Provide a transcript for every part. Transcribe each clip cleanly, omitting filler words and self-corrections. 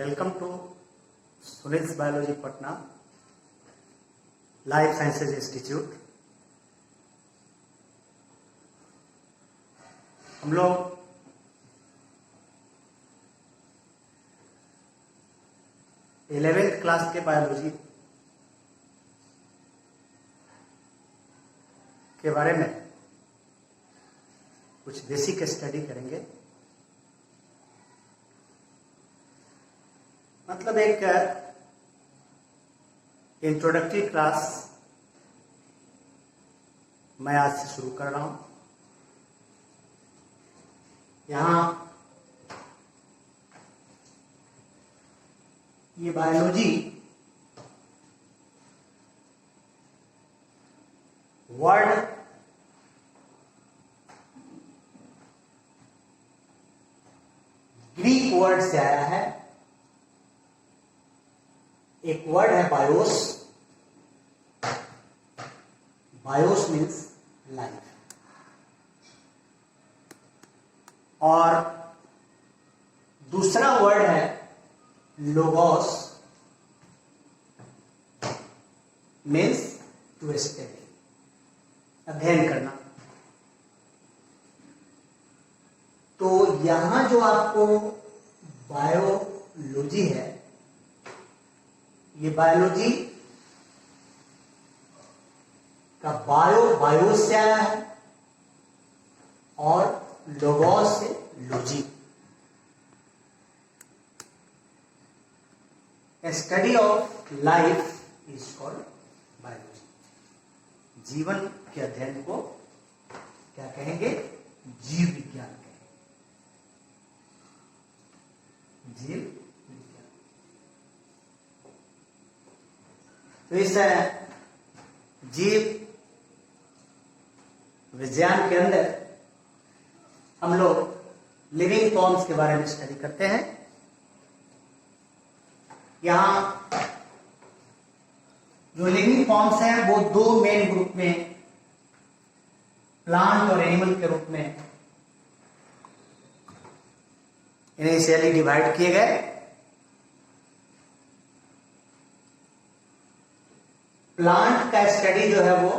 Welcome to Sunil's Biology Patna, Life Sciences Institute. हम लोग eleventh class के biology के बारे में कुछ बेसिक स्टडी करेंगे। मतलब एक इंट्रोडक्टरी क्लास मैं आज से शुरू कर रहा हूं। यहां ये बायोलॉजी वर्ड ग्रीक वर्ड से आया है। एक वर्ड है बायोस। बायोस मीन्स लाइफ, और दूसरा वर्ड है लोगोस, मीन्स टू स्टडी, अध्ययन करना। तो यहां जो आपको बायोलॉजी है, ये बायोलॉजी का बायोस से आया है और लोगोस से logy. Study of life is called biology. जीवन के अध्ययन को क्या कहेंगे? जीव विज्ञान कहेंगे। जीव विज्ञान। तो इस जीव विज्ञान के अंदर हम लोग लिविंग फॉर्म्स के बारे में स्टडी करते हैं। यहां जो लिविंग फॉर्म्स हैं वो दो मेन ग्रुप में, प्लांट और एनिमल के रूप में इनिशियली डिवाइड किए गए। प्लांट का स्टडी जो है वो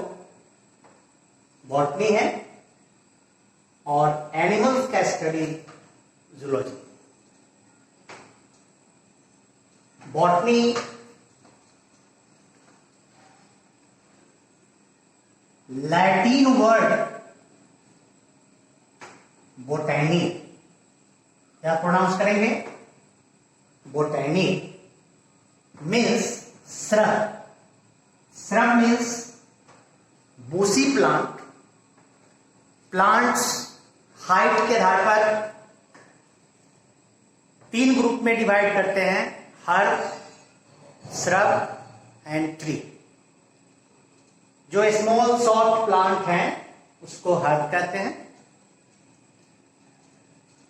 बॉटनी है और एनिमल्स का study zoology. Botany Latin word botany, क्या प्रोनाउंस करेंगे? Botany means shrub. Shrub means bushy plant. Plants height के आधार पर तीन ग्रुप में डिवाइड करते हैं: हर्ब, श्रब एंड ट्री। जो स्मॉल शॉर्ट प्लांट हैं उसको हर्ब कहते हैं।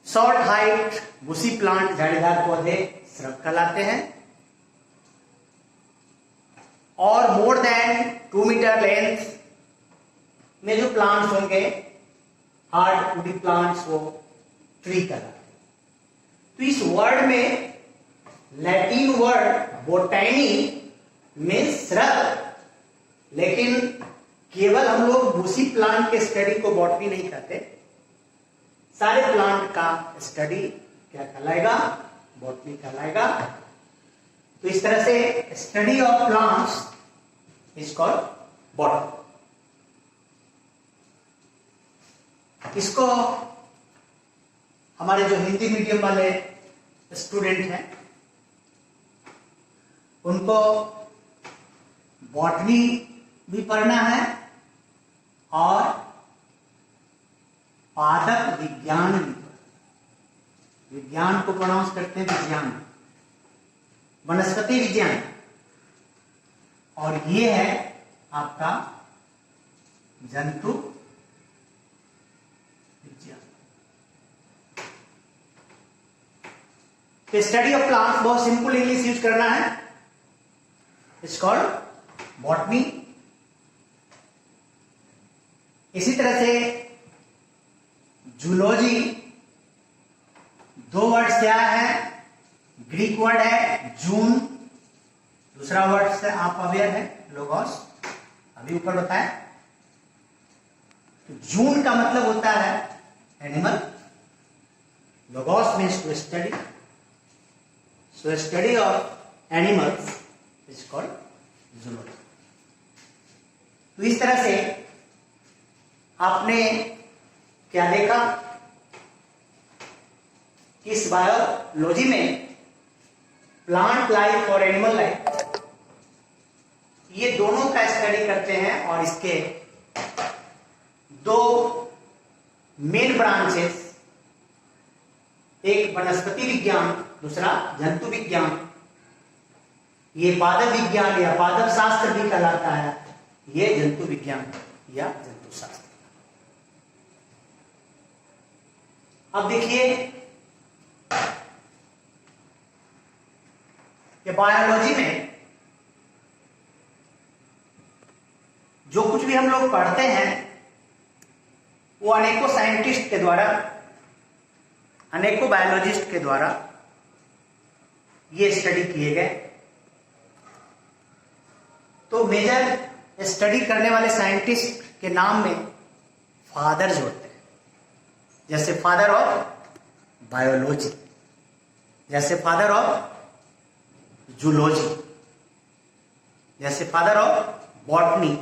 शॉर्ट हाइट बूसी प्लांट, झाड़ीदार पौधे, श्रब कहलाते हैं। और मोर देन 2 मीटर लेंथ में जो प्लांट्स होंगे, हार्ड वुडी प्लांट्स, वो ट्री कहलाते हैं। तो इस वर्ड में Latin word botany means shrub, लेकिन केवल हम लोग बूसी प्लांट के स्टडी को बॉटनी नहीं कहते। सारे प्लांट का स्टडी क्या कहलाएगा? बॉटनी कहलाएगा। तो इस तरह से study of plants is called botany. इसको हमारे जो हिंदी मीडियम वाले स्टूडेंट हैं उनको बॉटनी भी पढ़ना है और पादप विज्ञान भी पढ़ना। विज्ञान को प्रोनाउंस करते हैं विज्ञान, वनस्पति विज्ञान, और ये है आपका जंतु विज्ञान। स्टडी ऑफ प्लांट्स बहुत सिंपल इंग्लिश यूज करना है, इट्स कॉल्ड बॉटनी। इसी तरह से जूलॉजी दो वर्ड से आया है, ग्रीक वर्ड है जून, दूसरा वर्ड से आप अवेयर है लोगोस, अभी ऊपर बताया। तो जून का मतलब होता है animal, logos means to study, so study of animals is called zoology. तो इस तरह से आपने क्या देखा कि इस बायोलॉजी में प्लांट लाइफ और एनिमल लाइफ ये दोनों का स्टडी करते हैं, और इसके दो मेन ब्रांचेस, एक वनस्पति विज्ञान, दूसरा जंतु विज्ञान। ये पादप विज्ञान या पादप शास्त्र भी कहलाता है, ये जंतु विज्ञान या जंतु शास्त्र। अब देखिए कि बायोलॉजी में जो कुछ भी हम लोग पढ़ते हैं वो अनेकों साइंटिस्ट के द्वारा, अनेकों बायोलॉजिस्ट के द्वारा ये स्टडी किए गए। तो मेजर स्टडी करने वाले साइंटिस्ट के नाम में फादर्स होते हैं, जैसे फादर ऑफ बायोलॉजी, जैसे फादर ऑफ जूलॉजी, जैसे फादर ऑफ बॉटनी।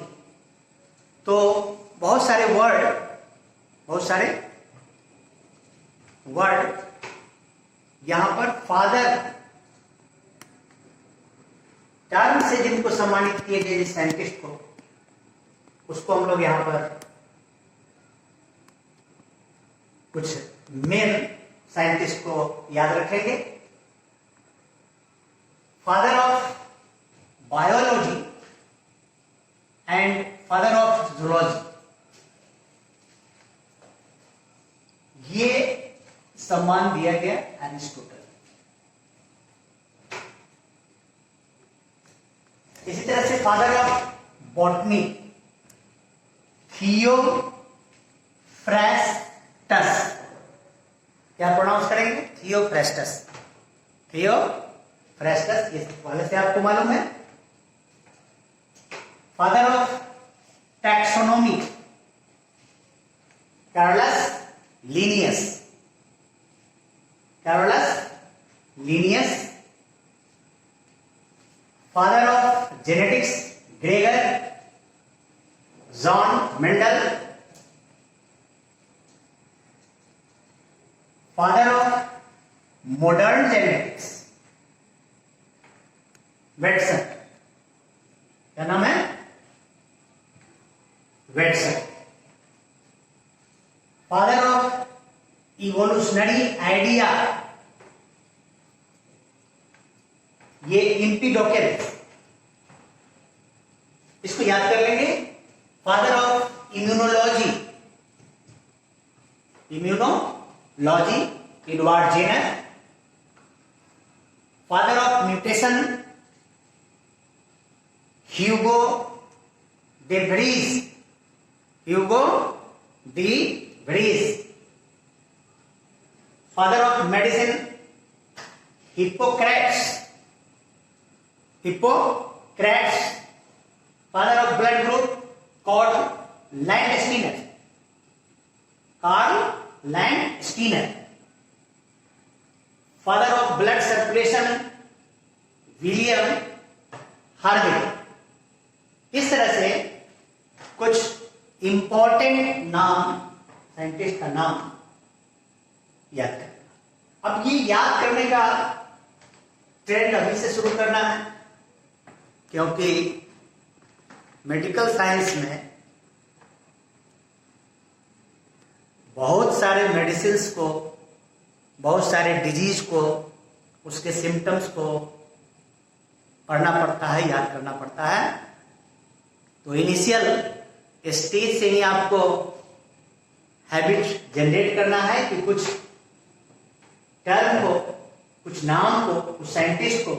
तो बहुत सारे वर्ड यहां पर फादर टर्म से जिनको सम्मानित किए गए जिस साइंटिस्ट को, उसको हम लोग यहां पर कुछ मेन साइंटिस्ट को याद रखेंगे। Father of biology and father of zoology, ये सम्मान दिया गया एरिस्टोटल। इसी तरह से फादर ऑफ बॉटनी थियोफ्रेस्टस, क्या प्रोनाउंस करेंगे? थियोफ्रेस्टस, थियोफ्रेस्टस, ये पहले से आपको मालूम है। Father of taxonomy Carolus Linnaeus, father of genetics Gregor John Mendel, father of modern genetics Watson, क्या नाम है? Watson. Father of evolutionary idea, ये एम्पिडोकेल्स, इसको याद कर लेंगे। Father of immunology Edward Jenner. Father of mutation Hugo de Vries. Father of medicine Hippocrates. Father of blood group Karl Landsteiner. Father of blood circulation William Harvey. इस तरह से कुछ important नाम, साइंटिस्ट का नाम याद करना। अब ये याद करने का ट्रेंड अभी से शुरू करना है, क्योंकि मेडिकल साइंस में बहुत सारे मेडिसिन्स को, बहुत सारे डिजीज को, उसके सिम्टम्स को पढ़ना पड़ता है, याद करना पड़ता है। तो इनिशियल स्टेज से ही आपको हैबिट जनरेट करना है कि कुछ टर्म को, कुछ नाम को, कुछ साइंटिस्ट को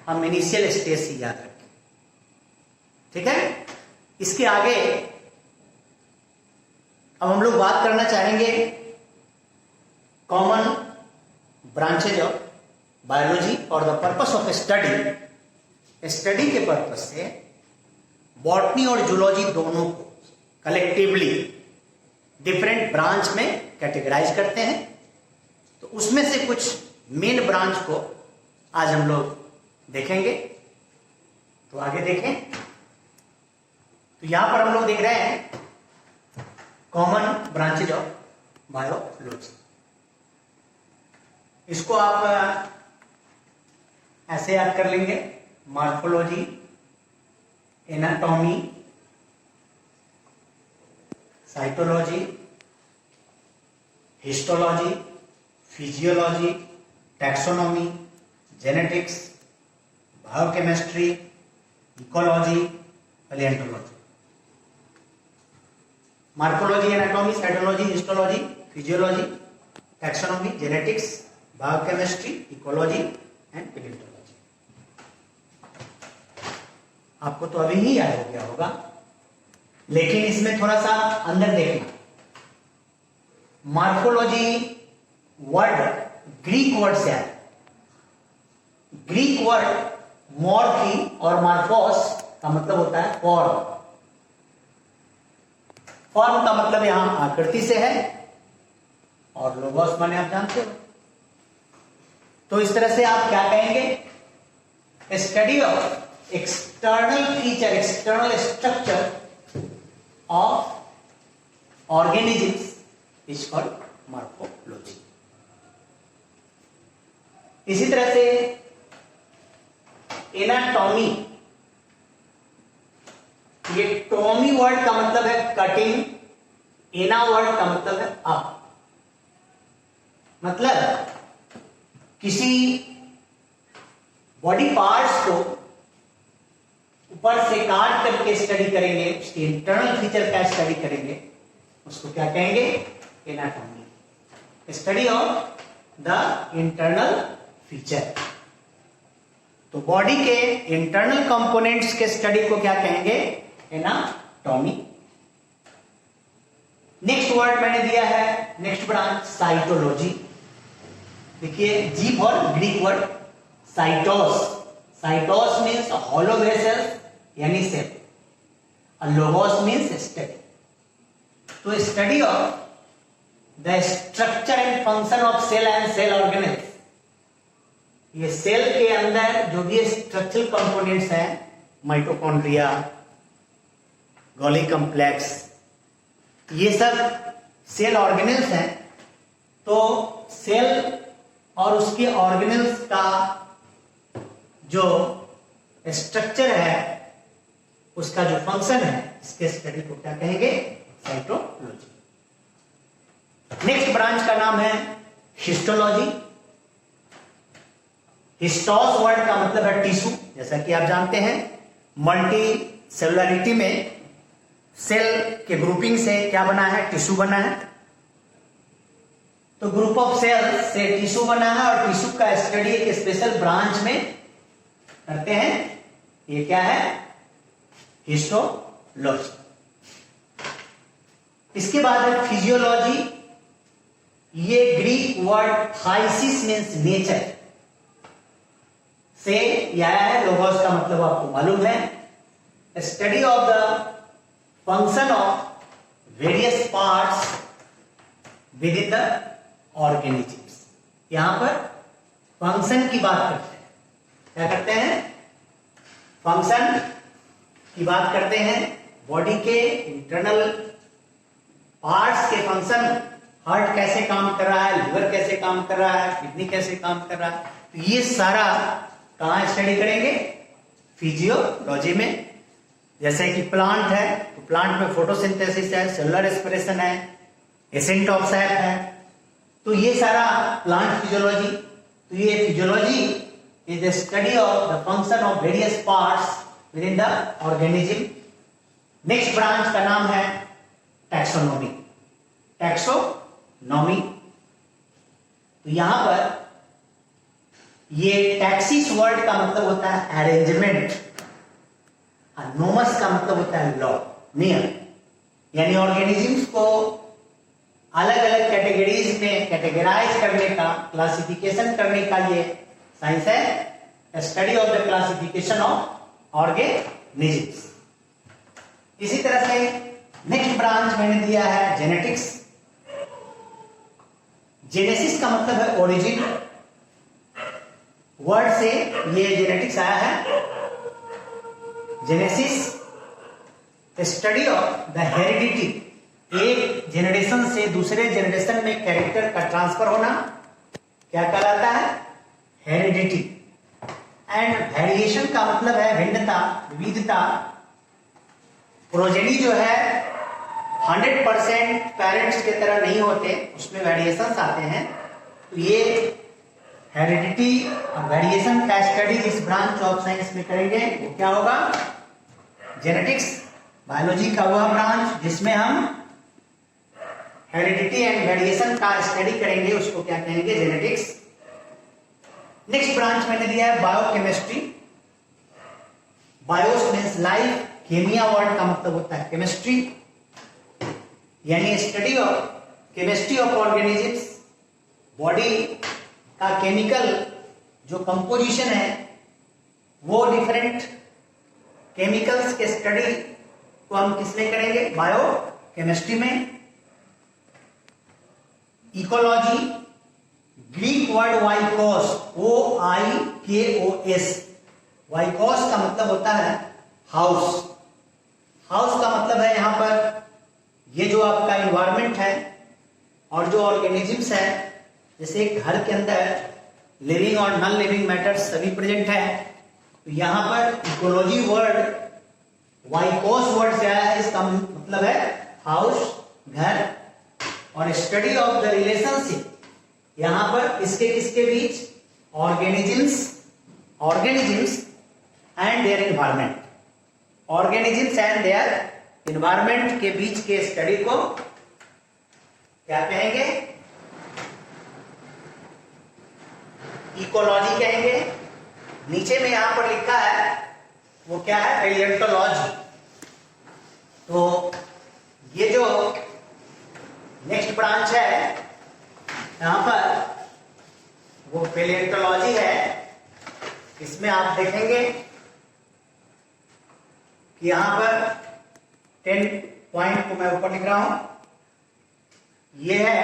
हम इनिशियल स्टेज से याद रखें। ठीक है? इसके आगे अब हम लोग बात करना चाहेंगे common branches of biology for the purpose of study के पर्पस से बॉटनी और जूलॉजी दोनों को कलेक्टिवली डिफरेंट ब्रांच में कैटेगराइज करते हैं। तो उसमें से कुछ मेन ब्रांच को आज हम लोग देखेंगे। तो आगे देखें। तो यहां पर हम लोग देख रहे हैं कॉमन ब्रांचेज ऑफ बायोलॉजी। इसको आप ऐसे याद कर लेंगे, morphology, anatomy, cytology, histology, physiology, taxonomy, genetics, biochemistry, ecology, palaeontology. Morphology, anatomy, cytology, histology, physiology, taxonomy, genetics, biochemistry, ecology and palaeontology. आपको तो अभी ही याद हो गया होगा, लेकिन इसमें थोड़ा सा अंदर देखना। मॉर्फोलॉजी वर्ड ग्रीक वर्ड से आया। ग्रीक वर्ड मॉर्फी और मॉर्फोस का मतलब होता है फॉर्म। फॉर्म का मतलब यहां आकृति से है और लोगोस माने आप जानते हो। तो इस तरह से आप क्या कहेंगे? Study of external feature, external structure of organisms is called morphology. इसी तरह से एनाटॉमी, ये टॉमी वर्ड का मतलब है कटिंग, एना वर्ड का मतलब है अप। मतलब किसी बॉडी पार्ट्स को ऊपर से काट करके स्टडी करेंगे, उसके इंटरनल फीचर का स्टडी करेंगे, उसको क्या कहेंगे? Anatomy, study of the internal feature. तो बॉडी के इंटरनल कंपोनेंट्स के स्टडी को क्या कहेंगे? एनाटॉमी। नेक्स्ट वर्ड मैंने दिया है, नेक्स्ट ब्रांच साइटोलॉजी। देखिए, जी for Greek word cytos. Cytos means hollow vessel यानी सेल, और लोगोस मीन्स स्टडी। तो study of the structure and function of cell and cell organelles. ये सेल के अंदर जो भी स्ट्रक्चरल कंपोनेंट्स हैं, माइटोकॉन्ड्रिया, गोल्गी कॉम्प्लेक्स, ये सब सेल ऑर्गेनेल्स हैं। तो सेल और उसके ऑर्गेनेल्स का जो स्ट्रक्चर है, उसका जो फंक्शन है, इसके स्टडी को क्या कहेंगे? साइटोलॉजी। नेक्स्ट ब्रांच का नाम है हिस्टोलॉजी। हिस्टोस वर्ड का मतलब है टिश्यू। जैसा कि आप जानते हैं, मल्टी सेलुलरिटी में सेल के ग्रुपिंग से क्या बना है? टिश्यू बना है। तो ग्रुप ऑफ सेल से टिश्यू बना है, और टिश्यू का स्टडी एक स्पेशल ब्रांच में करते हैं। ये क्या है? हिस्टोलॉजी। इसके बाद है फिजियोलॉजी। ये ग्रीक वर्ड थाइसिस मीन्स नेचर से आया है। लोगोस का मतलब आपको मालूम है, study of the function of various parts with in the organisms. यहां पर फंक्शन की बात करते हैं। क्या करते हैं? फंक्शन की बात करते हैं। बॉडी के इंटरनल पार्ट्स के फंक्शन, हार्ट कैसे काम कर रहा है, लिवर कैसे काम कर रहा है, किडनी कैसे काम कर रहा है, तो ये सारा कहां स्टडी करेंगे? फिजियोलॉजी में। जैसे कि प्लांट है, तो प्लांट में फोटोसिंथेसिस है, सेलुलर रेस्पिरेशन है, एसेंट ऑफ सैप है। तो ये सारा प्लांट फिजियोलॉजी। तो ये physiology is the study of the function of various parts with in the organism. Next branch का नाम है टैक्सोनॉमी। टैक्सोनॉमी, तो यहां पर ये टैक्सिस वर्ड का मतलब होता है अरेंजमेंट, और नोमस का मतलब होता है लॉ, नियम। यानी ऑर्गेनिजम्स को अलग अलग कैटेगरीज में कैटेगराइज करने का, क्लासिफिकेशन करने का ये साइंस है study of the classification of organisms. इसी तरह से नेक्स्ट ब्रांच मैंने दिया है जेनेटिक्स। जेनेसिस का मतलब है ओरिजिन, वर्ड से ये जेनेटिक्स आया है। Genesis study of the heredity, एक जनरेशन से दूसरे जनरेशन में कैरेक्टर का ट्रांसफर होना क्या कहलाता है? हेरिडिटी। एंड वेरिएशन का मतलब है भिन्नता, विविधता। प्रोजेनी जो है 100% पेरेंट्स की तरह नहीं होते, उसमें वेरिएशंस आते हैं। तो ये हेरिडिटी और वेरिएशन का स्टडी इस ब्रांच ऑफ साइंस में करेंगे। वो क्या होगा? जेनेटिक्स। बायोलॉजी का वह ब्रांच जिसमें हम हेरिडिटी एंड वेरिएशन का स्टडी करेंगे, उसको क्या कहेंगे? जेनेटिक्स। नेक्स्ट ब्रांच मैंने दिया है biochemistry. Bios means life, chemia word का मतलब होता है केमिस्ट्री, यानी study of chemistry of organisms. Body का केमिकल जो कंपोजिशन है वो डिफरेंट केमिकल्स के स्टडी को हम किसमें करेंगे? बायो केमिस्ट्री में। Ecology, Greek word oikos, OIKOS। Oikos का मतलब होता है हाउस। हाउस का मतलब है यहां पर ये जो आपका एनवायरमेंट है और जो ऑर्गेनिजम्स है, जैसे एक घर के अंदर लिविंग और नॉन लिविंग मैटर्स सभी प्रेजेंट है। तो यहां पर इकोलॉजी वर्ड वाइकोस वर्ड से आया है, इसका मतलब है हाउस, घर। और स्टडी ऑफ द रिलेशनशिप, यहां पर इसके किसके बीच? Organisms and their environment. Organisms and their environment के बीच के स्टडी को क्या कहेंगे? इकोलॉजी कहेंगे। नीचे में यहां पर लिखा है वो क्या है? पैलियोंटोलॉजी। तो ये जो नेक्स्ट ब्रांच है यहां पर वो पैलियोंटोलॉजी है। इसमें आप देखेंगे कि यहां पर 10 पॉइंट को मैं ऊपर लिख रहा हूं। ये है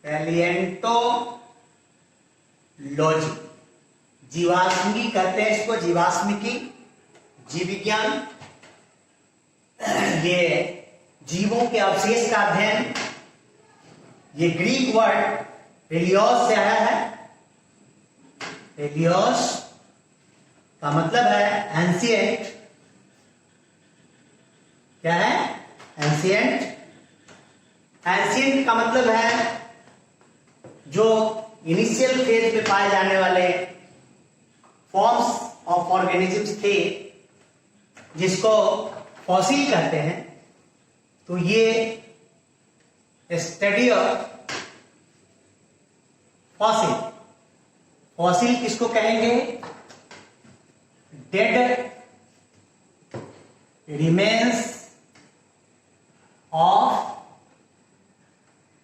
पैलियोंटोलॉजी। जीवाश्मिकी कहते हैं इसको, जीवाश्मिकी, जीव विज्ञान। ये जीवों के अवशेष का अध्ययन। ये ग्रीक वर्ड पेलियोस से आया है। पेलियोस का मतलब है एंशिएंट। क्या है? एंशिएंट। एंशिएंट का मतलब है जो इनिशियल फेज में पाए जाने वाले फॉर्म्स ऑफ ऑर्गेनिजम्स थे, जिसको फॉसिल कहते हैं। तो ये स्टडी ऑफ फॉसिल। फॉसिल किसको कहेंगे? Dead remains of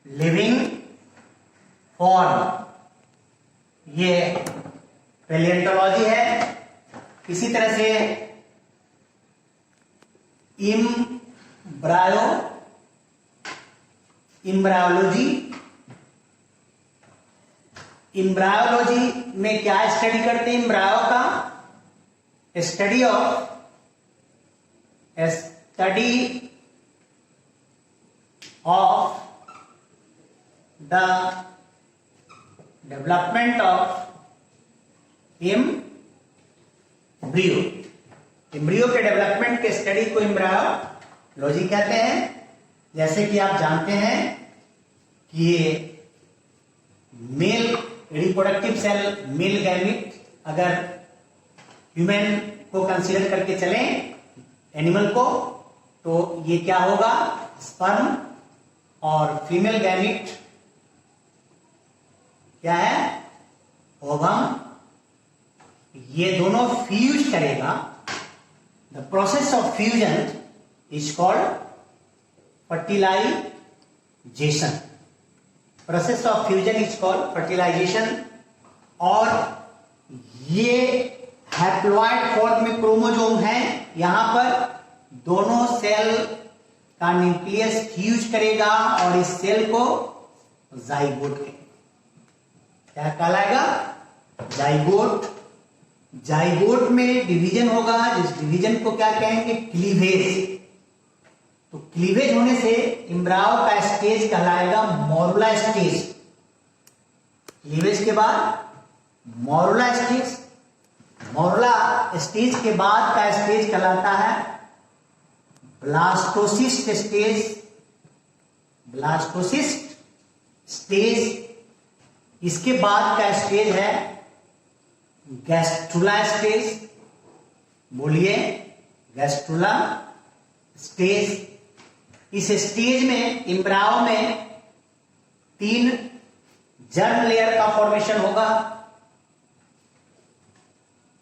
living form. ये पैलियोंटोलॉजी है। इसी तरह से इम्ब्रायोलॉजी में क्या स्टडी करते हैं? इम्ब्रायो का study of the development of embryo. Embryo के डेवलपमेंट के स्टडी को एम्ब्रायोलॉजी कहते हैं। जैसे कि आप जानते हैं कि ये male reproductive cell, male gamete, अगर ह्यूमन को कंसीडर करके चलें एनिमल को, तो ये क्या होगा? स्पर्म। और फीमेल गैमीट क्या है? ओवम। ये दोनों फ्यूज करेगा। The process of fusion is called fertilisation. Process of fusion is called fertilisation. और ये हैप्लॉइड फॉर्म में क्रोमोसोम है। यहां पर दोनों सेल का न्यूक्लियस फ्यूज करेगा और इस सेल को जाइगोट कहेंगे। क्या कहलाएगा? जाइगोट। जाइगोट में डिवीजन होगा, जिस डिवीजन को क्या कहेंगे? क्लीवेज। तो क्लीवेज होने से इम्ब्रायो का स्टेज कहलाएगा मोरुला स्टेज। क्लीवेज के बाद मोरुला स्टेज। मोरुला स्टेज के बाद का स्टेज कहलाता है ब्लास्टोसिस्ट स्टेज। Blastocyst stage. इसके बाद का स्टेज है गैस्ट्रुला स्टेज। बोलिए, गैस्ट्रुला स्टेज। इस स्टेज में इम्ब्रायो में 3 जर्म लेयर का फॉर्मेशन होगा।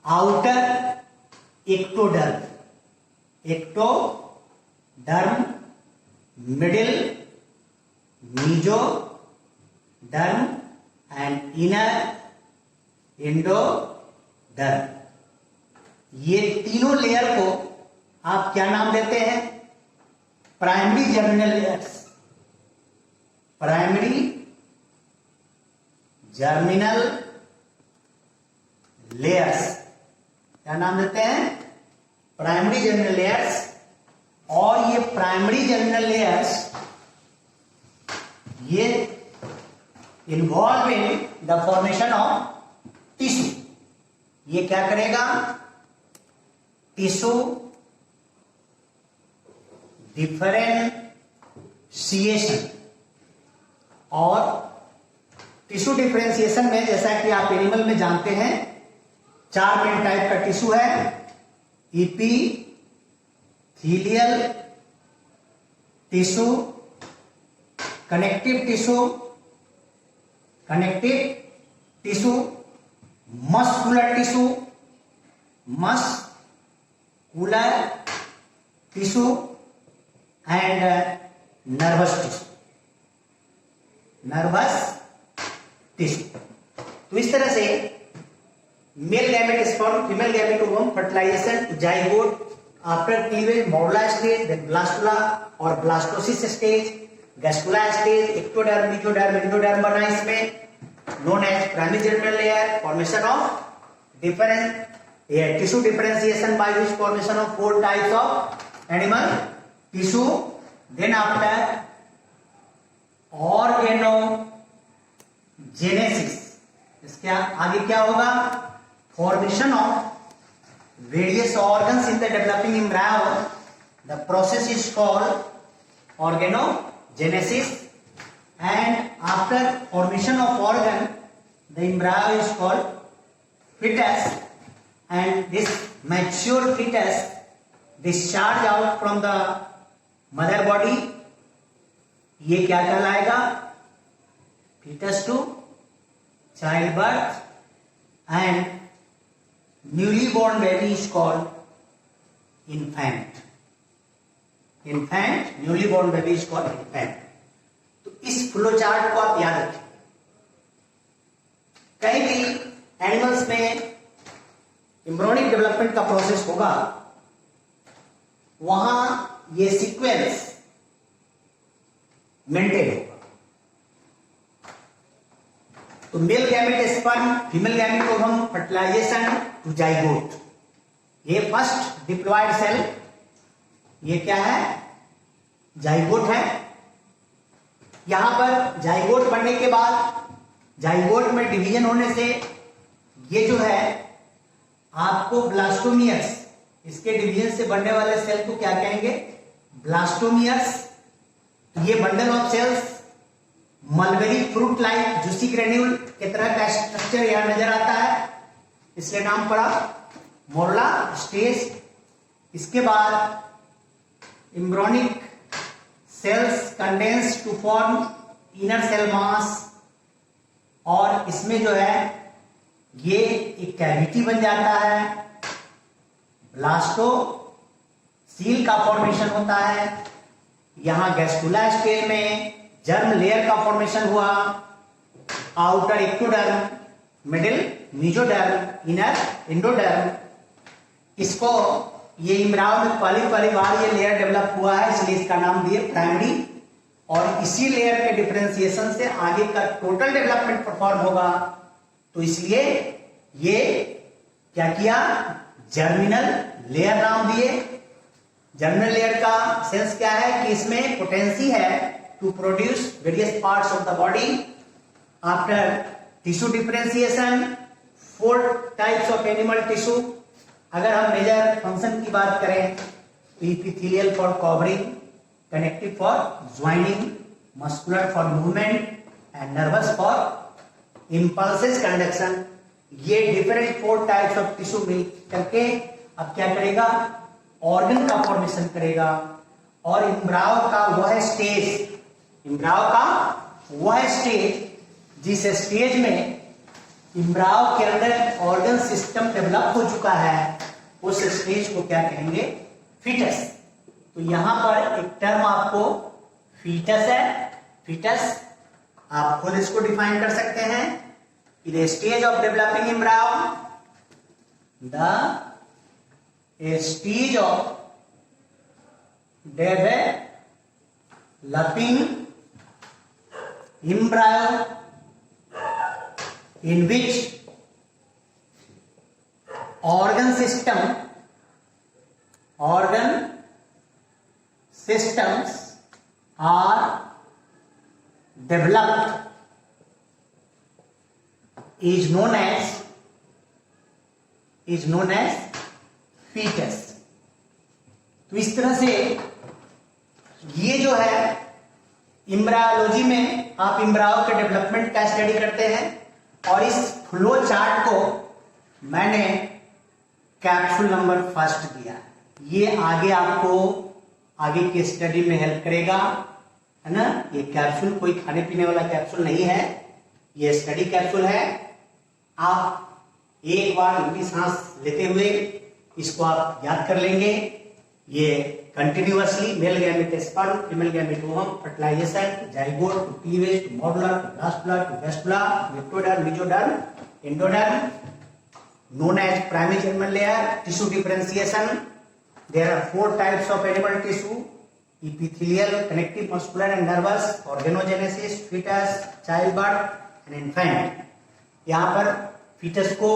Outer ectoderm, ectoderm, middle mesoderm and inner endoderm. ये तीनों लेयर को आप क्या नाम देते हैं? Primary germinal layers. Primary germinal layers क्या नाम देते हैं? Primary germinal layers. और ये प्राइमरी जर्मिनल लेयर्स ये involve in the formation of tissue. ये क्या करेगा? Tissue differentiation. और टिश्यू डिफरेंशिएशन में जैसा कि आप एनिमल में जानते हैं 4 मेन टाइप का टिश्यू है। Epithelial tissue, connective tissue, muscular tissue and nervous tissue. तो इस तरह से male gamete sperm, female gamete ovum, fertilisation, zygote, after cleavage, morula stage, then blastula और blastocyst stage, gastrula stage, ectoderm, mesoderm, endoderm बना इसमें, known as primary germinal layer, formation of different tissue differentiation by which formation of 4 types of animal tissue. Then after organogenesis, इसके आगे क्या होगा? Formation of various organs in the developing embryo. The process is called organogenesis. And after formation of organ, the embryo is called fetus, and this mature fetus discharge out from the mother body. ये क्या कहलाएगा? fetus to childbirth, and newly born baby is called infant. Newly born baby is called infant. इस flow chart को आप याद रखें। कहीं भी एनिमल्स में एम्ब्रियोनिक डेवलपमेंट का प्रोसेस होगा, वहां ये सीक्वेंस मेंटेन होगा। तो male gamete sperm, female gamete ovum, fertilisation to zygote. ये फर्स्ट डिप्लॉयड सेल, ये क्या है? जाइगोट है। यहां पर जाइगोट बनने के बाद, जाइगोट में डिवीजन होने से ये जो है आपको ब्लास्टोमियर्स, इसके डिवीजन से बनने वाले सेल को क्या कहेंगे? ब्लास्टोमियर्स। तो ये bundle of cells mulberry fruit like juicy granule की तरह का स्ट्रक्चर यहां नजर आता है, इसलिए नाम पड़ा मोरुला स्टेज। इसके बाद embryonic cells condense to form inner cell mass, और इसमें जो है ये एक कैविटी बन जाता है। ब्लास्टोसील का फॉर्मेशन होता है। यहां गैस्ट्रुला स्टेज में जर्म लेयर का फॉर्मेशन हुआ। Outer ectoderm, middle mesoderm, inner endoderm. इसको ये इम्ब्रायो में पहली बार ये लेयर डेवलप हुआ है, इसलिए इसका नाम दिए प्राइमरी। और इसी लेयर के डिफरेंशिएशन से आगे का टोटल डेवलपमेंट परफॉर्म होगा, तो इसलिए ये क्या किया, जर्मिनल लेयर नाम दिए। जर्मिनल लेयर का सेंस क्या है कि इसमें पोटेंसी है to produce various parts of the body after tissue differentiation, 4 types of animal tissue. अगर हम मेजर फंक्शन की बात करें तो epithelial for covering, connective for joining, muscular for movement and nervous for impulses conduction. ये different 4 types of tissue मिल करके अब क्या करेगा, ऑर्गन का फॉर्मेशन करेगा। और इम्ब्रायो का वह स्टेज जिस स्टेज में इम्ब्रायो के अंदर ऑर्गन सिस्टम डेवलप हो चुका है, उस स्टेज को क्या कहेंगे, फीटस। तो यहां पर एक टर्म आपको फीटस है, फीटस आप खुद इसको डिफाइन कर सकते हैं। The stage of developing embryo, the stage of developing embryo in which organ systems are developed is known as fetus। तो इस तरह से ये जो है इम्ब्रायोलॉजी में आप इम्ब्रायो के डेवलपमेंट का स्टडी करते हैं। और इस फ्लो चार्ट को मैंने कैप्सूल नंबर 1 दिया। ये आगे आपको आगे की स्टडी में हेल्प करेगा, है ना। ये कैप्सूल कोई खाने पीने वाला कैप्सूल नहीं है, ये स्टडी कैप्सूल है। आप एक बार लंबी सांस लेते हुए इसको आप याद कर लेंगे। ये continuously male gamete sperm, female gamete ovum, fertilisation, zygote to cleavage to morula to blastula to gastrula, ectoderm, mesoderm, endoderm, known as primary germinal layer, tissue differentiation. There are 4 types of animal tissue: epithelial, connective, muscular and nervous, organogenesis, fetus, childbirth and infant। यहाँ पर fetus को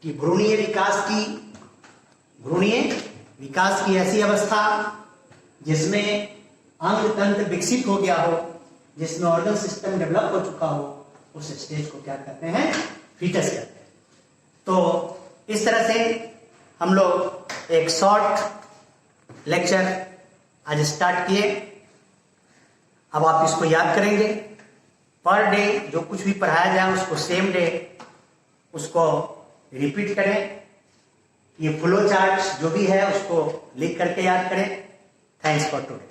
कि भ्रूणीय विकास की ऐसी अवस्था जिसमें अंग तंत्र विकसित हो गया हो, जिसमें ऑर्गन सिस्टम डेवलप हो चुका हो, उस स्टेज को क्या कहते हैं, फीटस कहते हैं। तो इस तरह से हम लोग एक शॉर्ट लेक्चर आज स्टार्ट किए। अब आप इसको याद करेंगे, पर डे जो कुछ भी पढ़ाया जाए उसको सेम डे उसको रिपीट करें। ये फ्लो चार्ट जो भी है उसको लिख करके याद करें। Thanks for today.